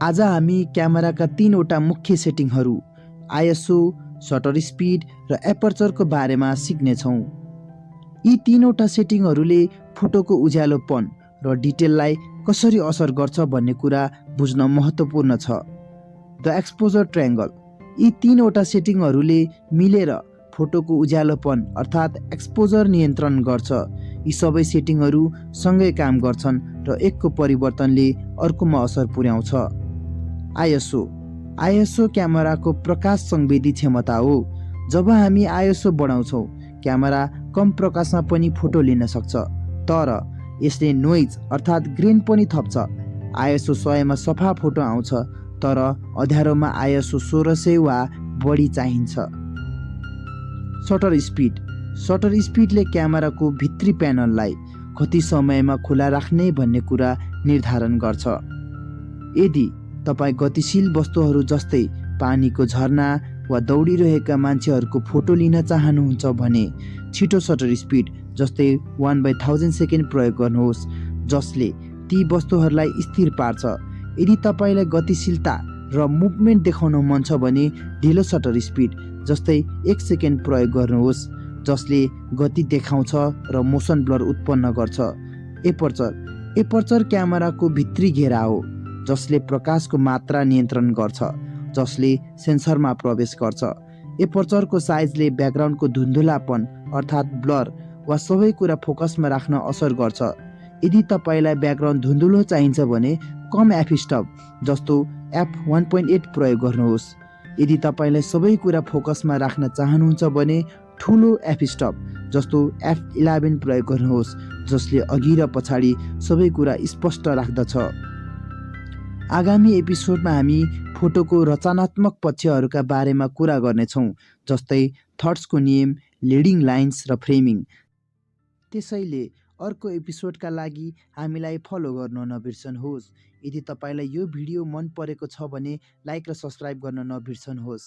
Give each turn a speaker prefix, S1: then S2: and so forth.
S1: आज हामी क्यामेराका 3वटा मुख्य सेटिङहरू आइएसओ, सटर स्पिड र एपर्चरको बारेमा सिक्नेछौँ। यी 3वटा सेटिङहरूले फोटोको उज्यालोपन र डिटेललाई कसरी असर गर्छ भन्ने कुरा बुझ्न महत्त्वपूर्ण छ। The exposure triangle. यी 3वटा सेटिङहरूले मिलेर फोटोको उज्यालोपन अर्थात् एक्सपोजर नियन्त्रण गर्छ। यी सबै सेटिङहरू सँगै काम गर्छन् र एकको परिवर्तनले अर्कोमा असर पुर्याउँछ। आइएसओ क्यामेराको प्रकाश संवेदी क्षमता हो। जब हामी आइएसओ बढाउँछौँ, क्यामेरा कम प्रकाशमा पनि फोटो लिन सक्छ, तर यसले नोइज अर्थात् ग्रेन पनि थप्छ। आइएसओ 100 मा सफा फोटो आउँछ, तर अँध्यारोमा आइएसओ 1600 वा बढी चाहिन्छ। सटर स्पिडले क्यामेराको भित्री प्यानललाई कति समयमा खुला राख्ने भन्ने कुरा निर्धारण गर्छ। यदि तपाईँ गतिशील वस्तुहरू जस्तै पानीको झरना वा दौडिरहेका मान्छेहरूको फोटो लिन चाहनुहुन्छ भने छिटो सटर स्पिड जस्तै 1/1000 सेकेन्ड प्रयोग गर्नुहोस्, जसले ती वस्तुहरूलाई स्थिर पार्छ। यदि तपाईँलाई गतिशीलता र मुभमेन्ट देखाउन मन छ भने ढिलो सटर स्पिड जस्तै 1 सेकेन्ड प्रयोग गर्नुहोस्, जसले गति देखाउँछ र मोसन ब्लर उत्पन्न गर्छ। एपर्चर क्यामेराको भित्री घेरा हो, जसले प्रकाशको मात्रा नियन्त्रण गर्छ, जसले सेन्सरमा प्रवेश गर्छ। एपर्चरको साइजले ब्याकग्राउन्डको धुन्धुलापन अर्थात् ब्लर वा सबै कुरा फोकसमा राख्न असर गर्छ। यदि तपाईँलाई ब्याकग्राउन्ड धुन्धुलो चाहिन्छ भने कम f-stop जस्तो f1.8 प्रयोग गर्नुहोस्। यदि तपाईँलाई सबै कुरा फोकसमा राख्न चाहनुहुन्छ भने ठुलो f-stop जस्तो f11 प्रयोग गर्नुहोस्, जसले अघि र पछाडि सबै कुरा स्पष्ट राख्दछ। आगामी एपिसोडमा हामी फोटोको रचनात्मक पक्षहरूका बारेमा कुरा गर्नेछौँ, जस्तै थट्सको नियम, लिडिङ लाइन्स र फ्रेमिङ। त्यसैले अर्को एपिसोडका लागि हामीलाई फलो गर्न नबिर्सनुहोस्। यदि तपाईँलाई यो भिडियो मन परेको छ भने लाइक र सब्स्क्राइब गर्न नबिर्सनुहोस्।